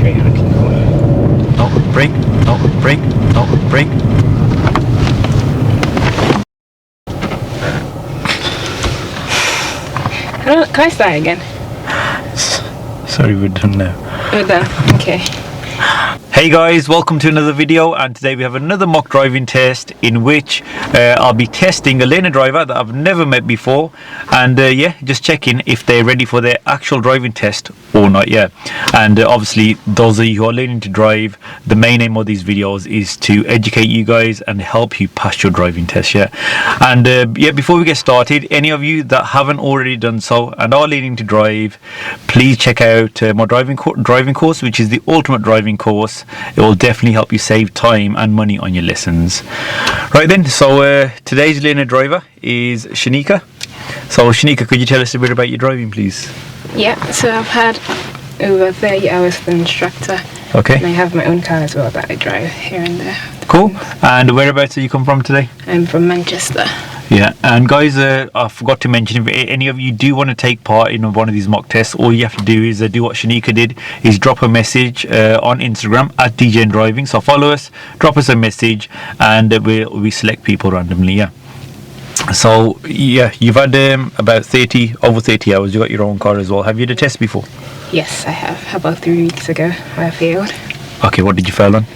Okay, No, brake, no, brake, no, brake. Can I start again? Sorry, we're done now. We're done. Okay. Hey guys, welcome to another video, and today we have another mock driving test in which I'll be testing a learner driver that I've never met before, and yeah, just checking if they're ready for their actual driving test or not yet. And obviously those of you who are learning to drive, the main aim of these videos is to educate you guys and help you pass your driving test. And yeah, before we get started, any of you that haven't already done so and are learning to drive, please check out my driving course, which is the ultimate driving course. It will definitely help you save time and money on your lessons. Right then, so today's learner driver is Shanika. So Shanika, could you tell us a bit about your driving, please? Yeah, so I've had over 30 hours with an instructor. Okay. And I have my own car as well that I drive here and there. Cool. And whereabouts do you come from today? I'm from Manchester. Yeah, and guys, I forgot to mention, if any of you do want to take part in one of these mock tests, all you have to do is do what Shanika did, is drop a message on Instagram at DJ Driving. So follow us, drop us a message, and we select people randomly. Yeah. So yeah, you've had about over 30 hours. You got your own car as well. Have you had a test before? Yes, I have. About 3 weeks ago, I failed. Okay, what did you fail on?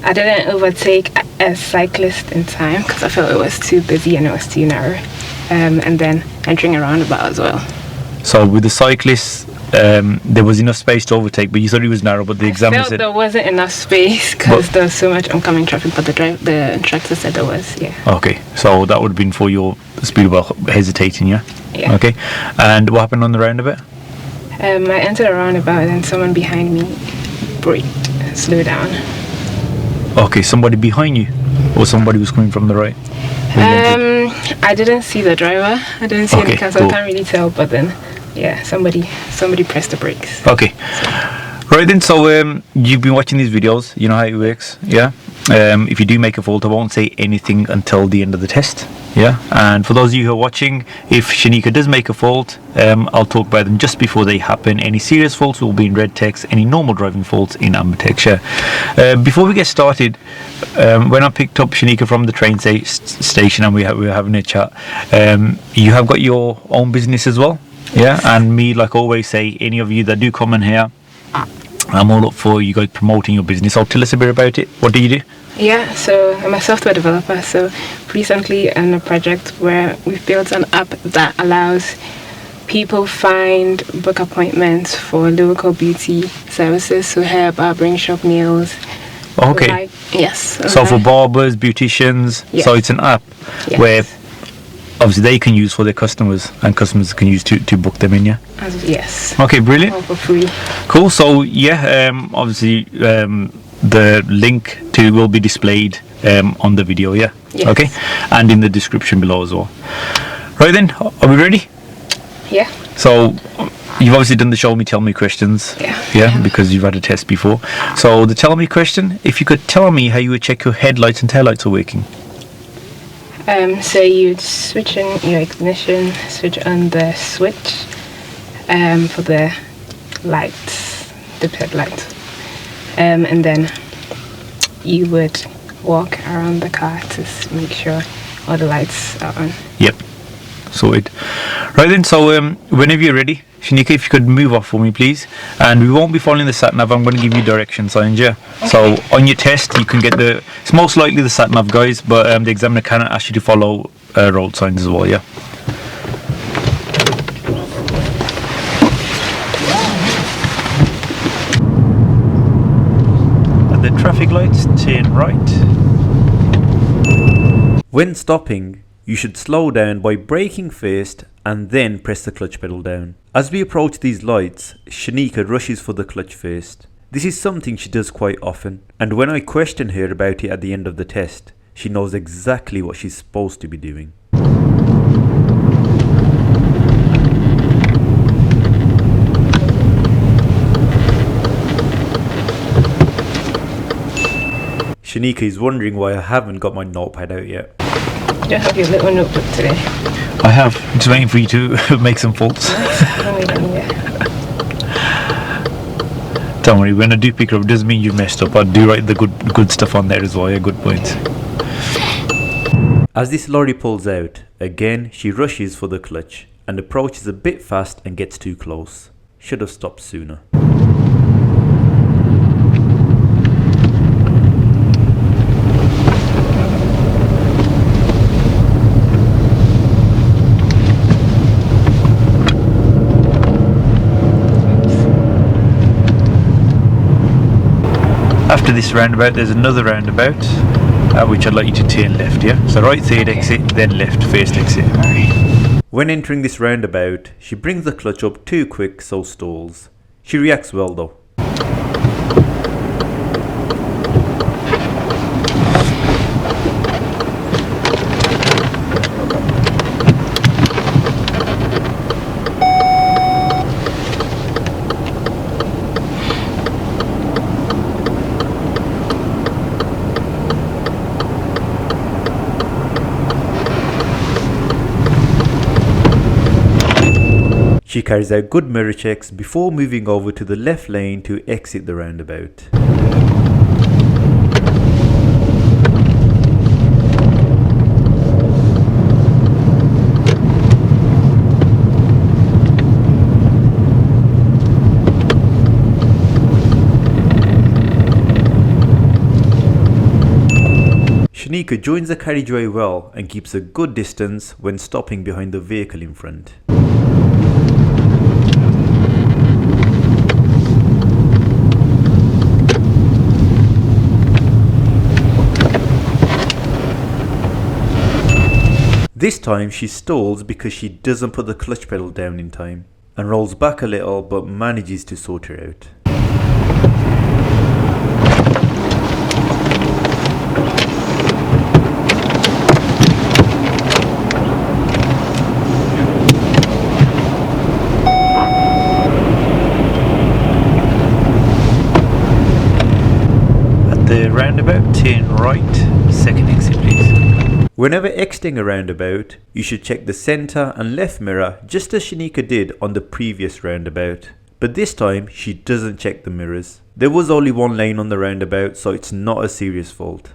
I didn't overtake a cyclist in time because I felt it was too busy and it was too narrow. And then entering a roundabout as well. So with the cyclists, there was enough space to overtake, but you thought it was narrow, but the examiner said there wasn't enough space because there was so much oncoming traffic, but the instructor said there was, yeah. Okay, so that would have been for your speed while hesitating, yeah? Yeah. Okay, and what happened on the roundabout? I entered a roundabout and someone behind me braked, slowed down. Okay, somebody behind you, or somebody was coming from the right? I didn't see the driver. I didn't see any car, so cool. I can't really tell. But then, yeah, somebody pressed the brakes. Okay, right then. So you've been watching these videos. You know how it works, yeah. If you do make a fault, I won't say anything until the end of the test. Yeah, and for those of you who are watching, if Shanika does make a fault, I'll talk about them just before they happen. Any serious faults will be in red text, any normal driving faults in amber text. Before we get started, when I picked up Shanika from the train station and we were having a chat, you have got your own business as well. Yeah, and me, like I always say, any of you that do come in here, I'm all up for you guys promoting your business. So tell us a bit about it. What do you do? Yeah, so I'm a software developer. So recently on a project where we've built an app that allows people book appointments for local beauty services. So hair, barbering shop, nails. Okay. Yes. So for barbers, beauticians, yes. So it's an app where obviously they can use for their customers and customers can use to book them in, yeah? Yes. Okay, brilliant. All for free. Cool. So yeah, obviously the link to will be displayed on the video, yeah? Yes. Okay, and in the description below as well. Right then, are we ready? Yeah. So you've obviously done the show me tell me questions, yeah, because you've had a test before. So the tell me question, if you could tell me how you would check your headlights and taillights are working. So you'd switch on your ignition, switch on the switch for the lights, the headlights, and then you would walk around the car to make sure all the lights are on. Yep, sorted. Right then, so whenever you're ready, Shanika, if you could move off for me, please. And we won't be following the sat-nav, I'm going to give you direction signs, yeah? Okay. So on your test, you can get it's most likely the sat-nav, guys, but the examiner can ask you to follow road signs as well, yeah? At the traffic lights, turn right. When stopping, you should slow down by braking first and then press the clutch pedal down. As we approach these lights, Shanika rushes for the clutch first. This is something she does quite often, and when I question her about it at the end of the test, she knows exactly what she's supposed to be doing. Shanika is wondering why I haven't got my notepad out yet. You don't have your little notebook today. I have. I'm just waiting for you to make some faults. Don't worry, when I do pick it up, it doesn't mean you messed up. I do write the good stuff on there as well. Yeah, good points. As this lorry pulls out, again she rushes for the clutch and approaches a bit fast and gets too close. Should have stopped sooner. After this roundabout, there's another roundabout, which I'd like you to turn left, yeah? So right third exit, then left first exit. When entering this roundabout, she brings the clutch up too quick, so stalls. She reacts well though. She carries out good mirror checks before moving over to the left lane to exit the roundabout. Shanika joins the carriageway well and keeps a good distance when stopping behind the vehicle in front. This time she stalls because she doesn't put the clutch pedal down in time and rolls back a little but manages to sort her out. At the roundabout, turn right, second exit please. Whenever exiting a roundabout, you should check the centre and left mirror just as Shanika did on the previous roundabout. But this time, she doesn't check the mirrors. There was only one lane on the roundabout, so it's not a serious fault.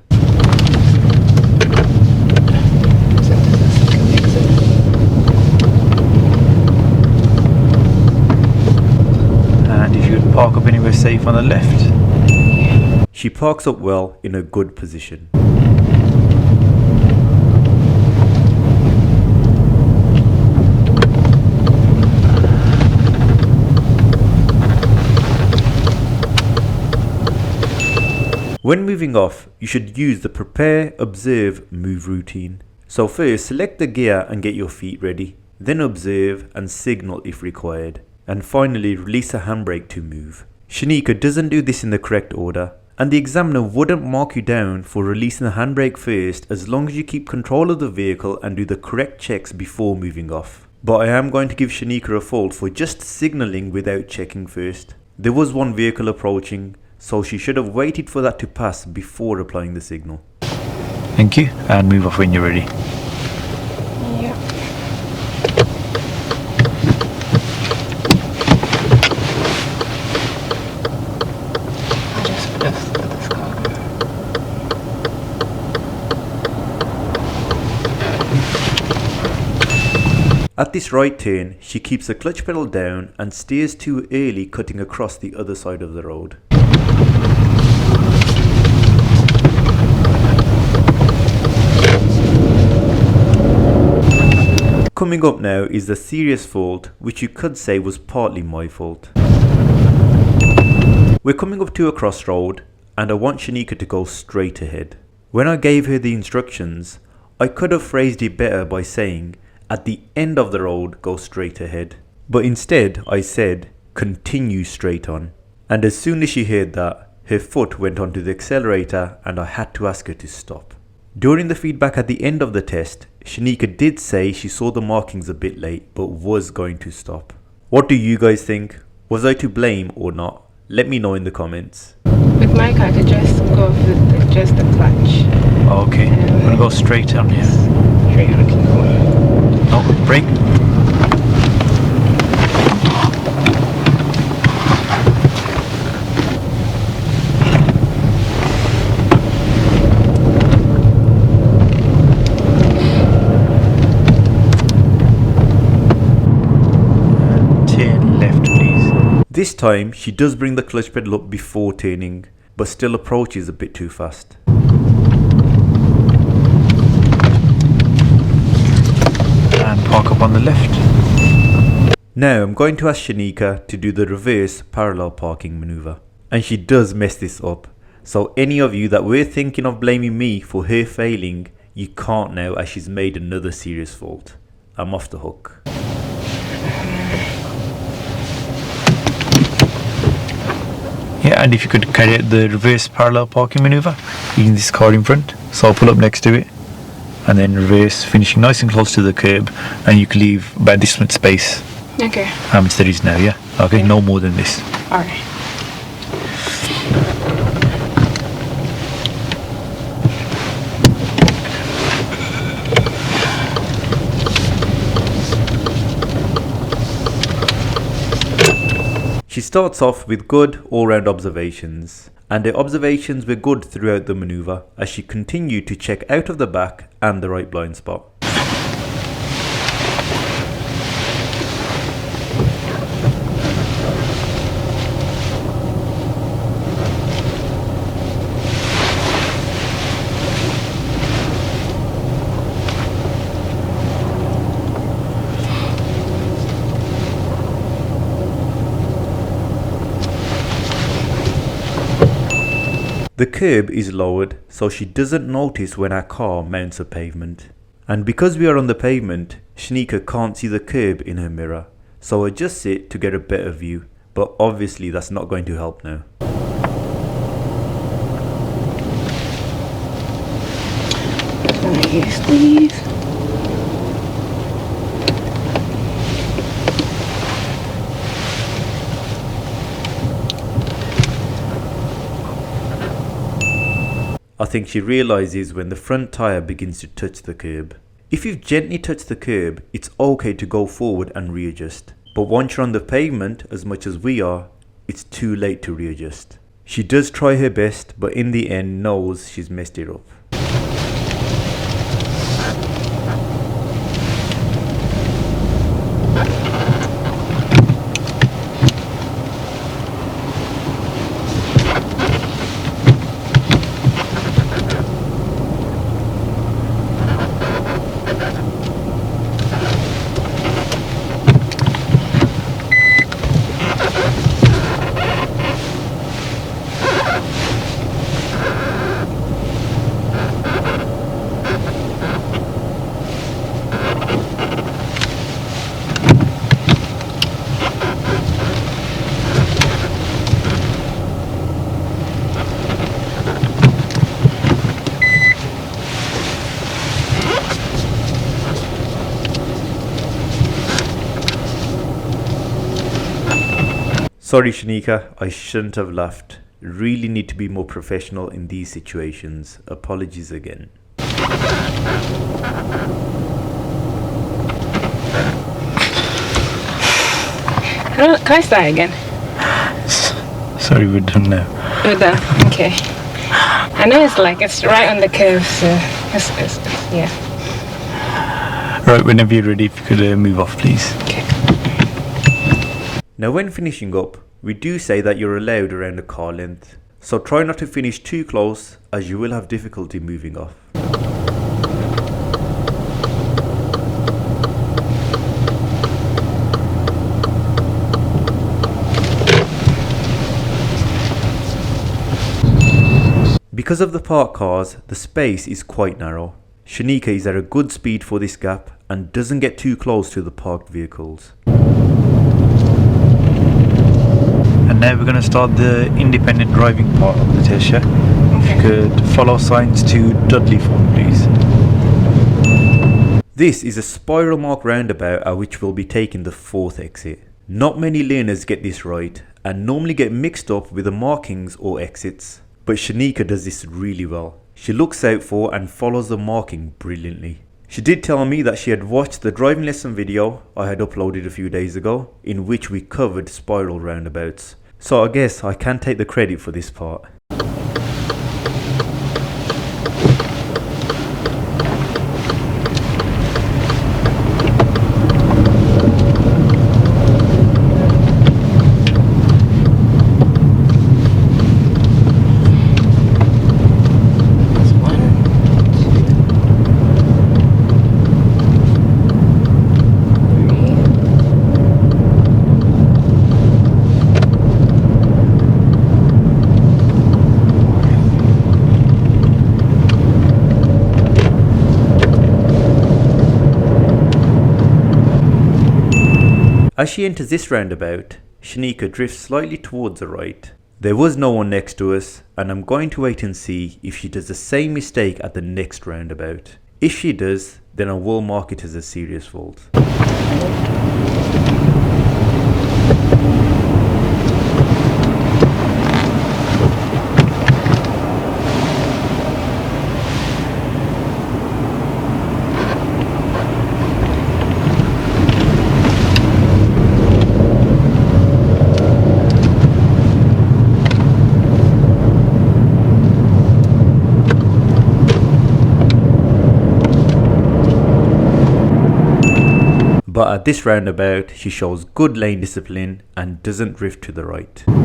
And if you would park up anywhere safe on the left. She parks up well in a good position. When moving off, you should use the prepare, observe, move routine. So first, select the gear and get your feet ready. Then observe and signal if required. And finally, release the handbrake to move. Shanika doesn't do this in the correct order, and the examiner wouldn't mark you down for releasing the handbrake first as long as you keep control of the vehicle and do the correct checks before moving off. But I am going to give Shanika a fault for just signalling without checking first. There was one vehicle approaching, so she should have waited for that to pass before applying the signal. Thank you, and move off when you're ready. Yeah. I'll just put this car. At this right turn, she keeps the clutch pedal down and steers too early, cutting across the other side of the road. Coming up now is the serious fault, which you could say was partly my fault. We're coming up to a crossroad and I want Shanika to go straight ahead. When I gave her the instructions, I could have phrased it better by saying, at the end of the road, go straight ahead. But instead, I said, continue straight on. And as soon as she heard that, her foot went onto the accelerator and I had to ask her to stop. During the feedback at the end of the test, Shanika did say she saw the markings a bit late but was going to stop. What do you guys think? Was I to blame or not? Let me know in the comments. With my car, to just go for just the clutch. Okay, I'm gonna go straight on here. Straight looking corner. Oh, brake. This time she does bring the clutch pedal up before turning, but still approaches a bit too fast. And park up on the left. Now I'm going to ask Shanika to do the reverse parallel parking maneuver. And she does mess this up. So any of you that were thinking of blaming me for her failing, you can't now, as she's made another serious fault. I'm off the hook. Yeah, and if you could carry out the reverse parallel parking maneuver using this car in front. So I'll pull up next to it and then reverse, finishing nice and close to the curb, and you can leave about this much space. Okay. How much there is now, yeah? Okay, no more than this. Alright. She starts off with good all-round observations, and her observations were good throughout the manoeuvre as she continued to check out of the back and the right blind spot. The curb is lowered so she doesn't notice when our car mounts a pavement. And because we are on the pavement, Shanika can't see the curb in her mirror, so adjusts it to get a better view, but obviously that's not going to help now. Use these. I think she realizes when the front tire begins to touch the curb. If you've gently touched the curb, it's okay to go forward and readjust. But once you're on the pavement, as much as we are, it's too late to readjust. She does try her best, but in the end knows she's messed it up. Sorry Shanika, I shouldn't have laughed. Really need to be more professional in these situations. Apologies again. Can I start again? Sorry, we're done now. We're done. Okay. I know it's right on the curve, so yeah. Right, whenever you're ready, if you could move off, please. Okay. Now when finishing up, we do say that you're allowed around the car length, so try not to finish too close as you will have difficulty moving off. Because of the parked cars, the space is quite narrow. Shanika is at a good speed for this gap and doesn't get too close to the parked vehicles. And now we're going to start the independent driving part of the test, yeah? Okay. If you could follow signs to Dudley for me, please. This is a spiral mark roundabout at which we'll be taking the 4th exit. Not many learners get this right and normally get mixed up with the markings or exits. But Shanika does this really well. She looks out for and follows the marking brilliantly. She did tell me that she had watched the driving lesson video I had uploaded a few days ago, in which we covered spiral roundabouts. So I guess I can take the credit for this part. As she enters this roundabout, Shanika drifts slightly towards the right. There was no one next to us, and I'm going to wait and see if she does the same mistake at the next roundabout. If she does, then I will mark it as a serious fault. But at this roundabout, she shows good lane discipline and doesn't drift to the right. And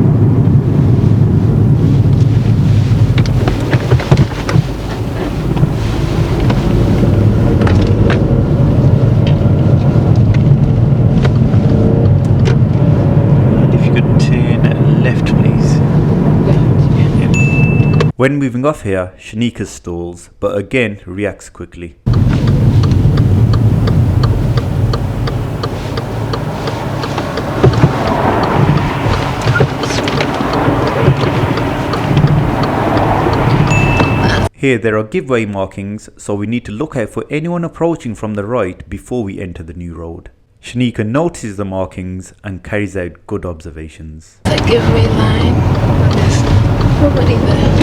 if you could turn left, please. Left, yeah. When moving off here, Shanika stalls, but again reacts quickly. Here there are giveaway markings, so we need to look out for anyone approaching from the right before we enter the new road. Shanika notices the markings and carries out good observations. The giveaway line. There's nobody there.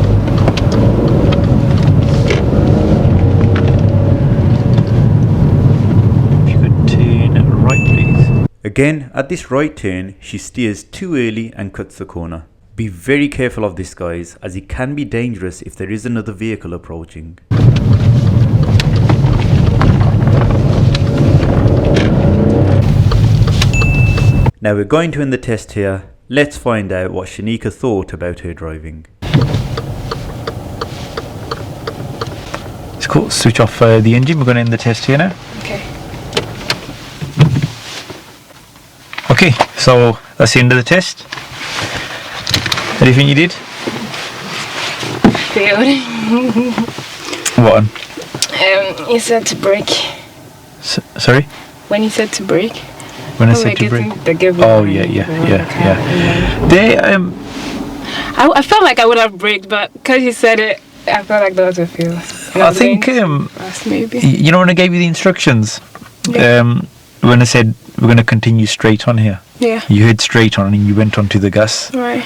If you could turn right, please. Again, at this right turn, she steers too early and cuts the corner. Be very careful of this, guys, as it can be dangerous if there is another vehicle approaching. Now we're going to end the test here. Let's find out what Shanika thought about her driving. It's cool. Switch off the engine. We're going to end the test here now. Okay. Okay, so that's the end of the test. Anything you did? Failed. What one? You said to brake. Sorry? When you said to brake. When I said to brake? The giveaway. Oh, yeah. They, I felt like I would have braked, but because you said it, I felt like that was a fail. I think, maybe. you know when I gave you the instructions? Yeah. When I said we're going to continue straight on here. Yeah. You heard straight on and you went onto the gas. Right.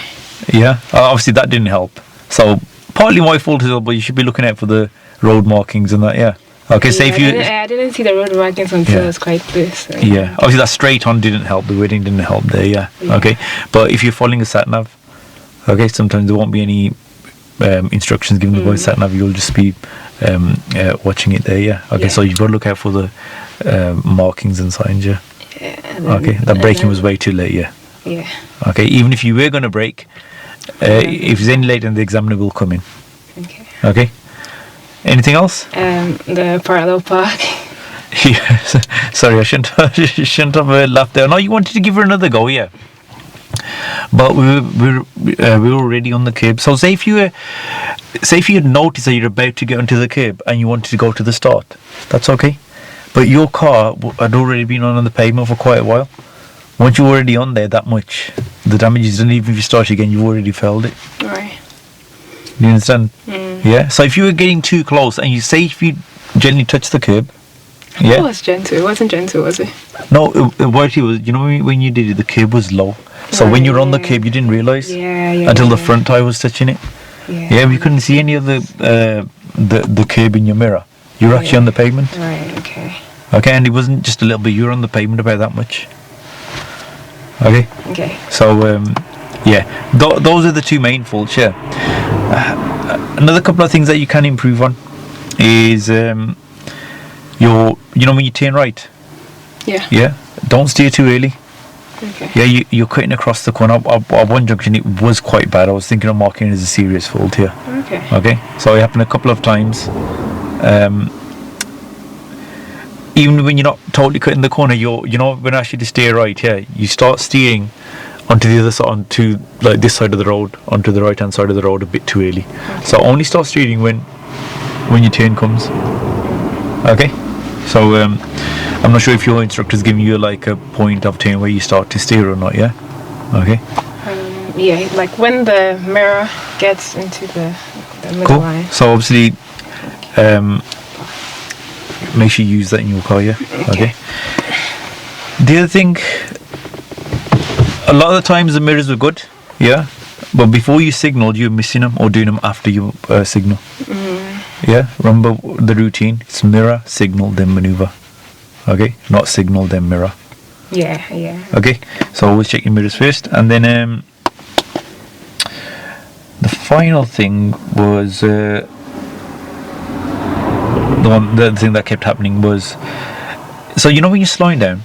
Yeah. Obviously that didn't help. So partly my fault as well, but you should be looking out for the road markings and that, yeah. Okay, so if you... I didn't see the road markings until it was quite close. So. Yeah, obviously that straight on didn't help, the wording didn't help there, yeah. Okay, but if you're following a sat-nav, okay, sometimes there won't be any instructions given by sat-nav, you'll just be watching it there, yeah. Okay, so you've got to look out for the markings and signs, yeah. Okay, that braking was way too late, yeah. Yeah. Okay, even if you were going to brake, if it's any later, then the examiner will come in. Okay. Okay. Anything else? The parallel park. Yes. Sorry, I shouldn't have laughed there. No, you wanted to give her another go, yeah. But we were already on the curb. So say if you had noticed that you're about to get onto the curb and you wanted to go to the start, that's okay. But your car had already been on the pavement for quite a while. Once you're already on there that much, the damage is done. Even if you start again, you've already felled it. Right. You understand? Yeah. So if you were getting too close and you say if you gently touch the curb, yeah. It was gentle. It wasn't gentle, was it? No, what it was, you know, when you did it, the curb was low. So when you're on the curb, you didn't realise until the front tyre was touching it. Yeah, we couldn't see any of the curb in your mirror. You were actually on the pavement. Right. Okay. Okay, and it wasn't just a little bit. You were on the pavement about that much. Okay. Okay. So yeah, those are the two main faults. Yeah. Another couple of things that you can improve on is you know when you turn right. Yeah. Yeah. Don't steer too early. Okay. Yeah, you're cutting across the corner. At one junction, it was quite bad. I was thinking of marking it as a serious fault here. Okay. Okay. So it happened a couple of times. Even when you're not totally cutting the corner, you know when actually to steer right. Yeah, you start steering onto the other side, onto like this side of the road, onto the right hand side of the road a bit too early. Okay. So only start steering when your turn comes. Okay. So I'm not sure if your instructor's giving you like a point of time where you start to steer or not, yeah? Okay. Yeah, like when the mirror gets into the middle Cool. line. So obviously, make sure you use that in your car, yeah? Okay. The other thing, a lot of the times the mirrors are good, yeah? But before you signal, you're missing them or doing them after you signal. Yeah? Remember the routine? It's mirror, signal, then maneuver. Okay? Not signal, then mirror. Yeah, yeah. Okay? So always check your mirrors first. And then the final thing was the thing that kept happening was, so you know when you're slowing down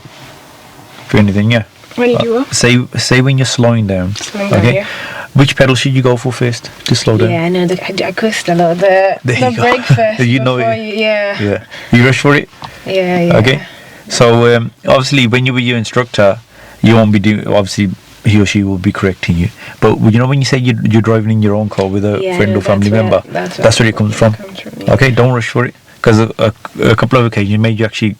for anything, yeah? When you do what? Say when you're slowing down. Slowing down, Okay? yeah. Which pedal should you go for first to slow down? Yeah, I know. I cursed a lot. The you go. brake first. You know before it. Yeah. You rush for it? Yeah. Okay. So obviously when you're with your instructor, you won't be doing, obviously he or she will be correcting you. But you know when you say you're driving in your own car with a friend or family member, that's where it comes from. Yeah. Okay, don't rush for it. Because a couple of occasions made you actually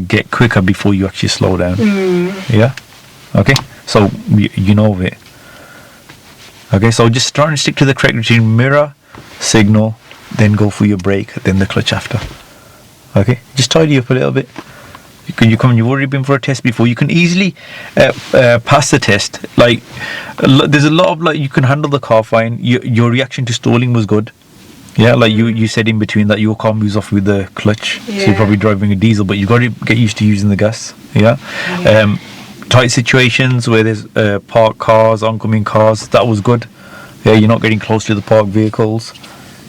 get quicker before you actually slow down. Yeah? Okay? So you know of it. Okay, so just try and stick to the correct routine. Mirror, signal, then go for your brake, then the clutch after. Okay, just tidy up a little bit. You've already been for a test before. You can easily pass the test. Like, there's a lot of, like, you can handle the car fine. Your reaction to stalling was good. Yeah, like you said in between that your car moves off with the clutch. Yeah. So you're probably driving a diesel, but you've got to get used to using the gas. Yeah. Tight situations where there's parked cars, oncoming cars, that was good. Yeah, you're not getting close to the parked vehicles.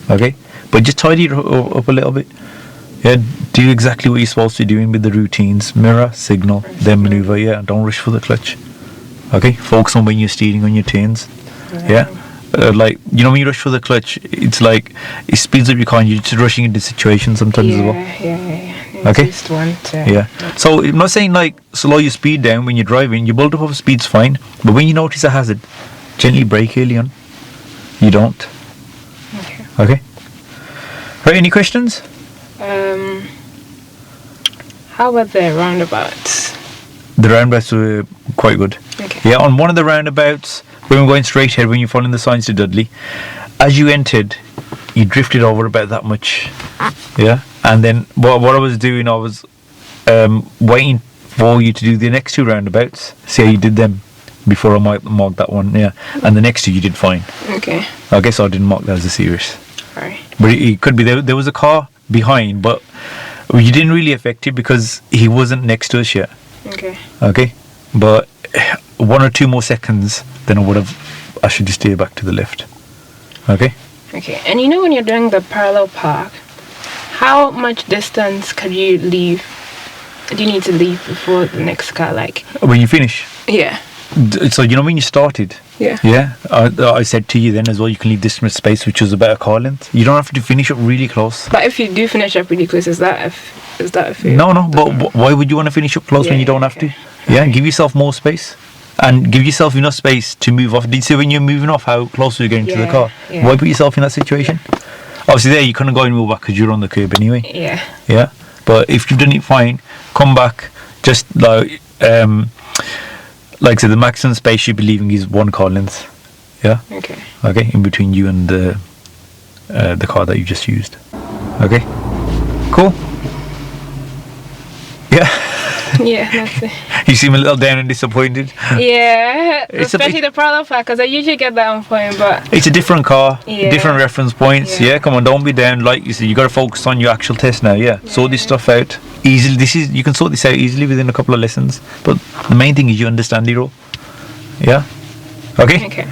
Okay, but just tidy it up a little bit. Yeah, do exactly what you're supposed to be doing with the routines. Mirror, signal, then maneuver. Yeah, don't rush for the clutch. Okay, focus on when you're steering on your turns. Yeah. Like, you know, when you rush for the clutch, it's like it speeds up your car and you're just rushing into situations sometimes as well. Yeah. Okay. Just want to. Yeah. So I'm not saying like slow your speed down when you're driving. Your build up of speed's fine, but when you notice a hazard, gently brake early on. You don't. Okay. Right. Any questions? How about the roundabouts? The roundabouts were quite good. Okay. Yeah. On one of the roundabouts, when we're going straight ahead, when you're following the signs to Dudley, as you entered, you drifted over about that much. Yeah. And then what I was doing, I was waiting for you to do the next two roundabouts. See how you did them before I marked that one. Yeah. And the next two you did fine. Okay. I guess I didn't mark that as a serious. Alright. But it could be there was a car behind, but you didn't really affect it because he wasn't next to us yet. Okay. Okay. But 1 or 2 more seconds, then I should just steer back to the left. Okay. Okay. And you know when you're doing the parallel park, how much distance can you leave? Do you need to leave before the next car? Like. When you finish. Yeah. So you know when you started. Yeah. Yeah. I said to you then as well, you can leave this much space, which was about a car length. You don't have to finish up really close. But if you do finish up really close, is that a fair? No. But why would you want to finish up close when you don't have to? Yeah. Give yourself more space. And give yourself enough space to move off. Did you see when you're moving off how close you're getting to the car? Yeah. Why put yourself in that situation? Obviously there you couldn't go and move back because you're on the curb anyway. Yeah. Yeah. But if you've done it fine, come back. Just like I said, the maximum space you'd be leaving is 1 car length. Yeah. Okay. Okay. In between you and the car that you just used. Okay. Cool. Yeah. Yeah, that's it. You seem a little down and disappointed. Yeah, It's especially the parallel park, because I usually get that on point, but It's a different car, Yeah. different reference points. Yeah. Yeah, come on, don't be down. Like you said, you got to focus on your actual test now. Yeah, sort this stuff out easily. You can sort this out easily within a couple of lessons. But the main thing is you understand it all. Yeah. Okay. okay.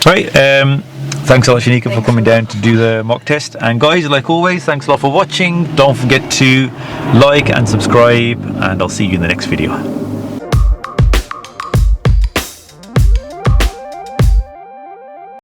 Right. Thanks a lot, Shanika, for coming down to do the mock test. And guys, like always, thanks a lot for watching. Don't forget to like and subscribe, and I'll see you in the next video.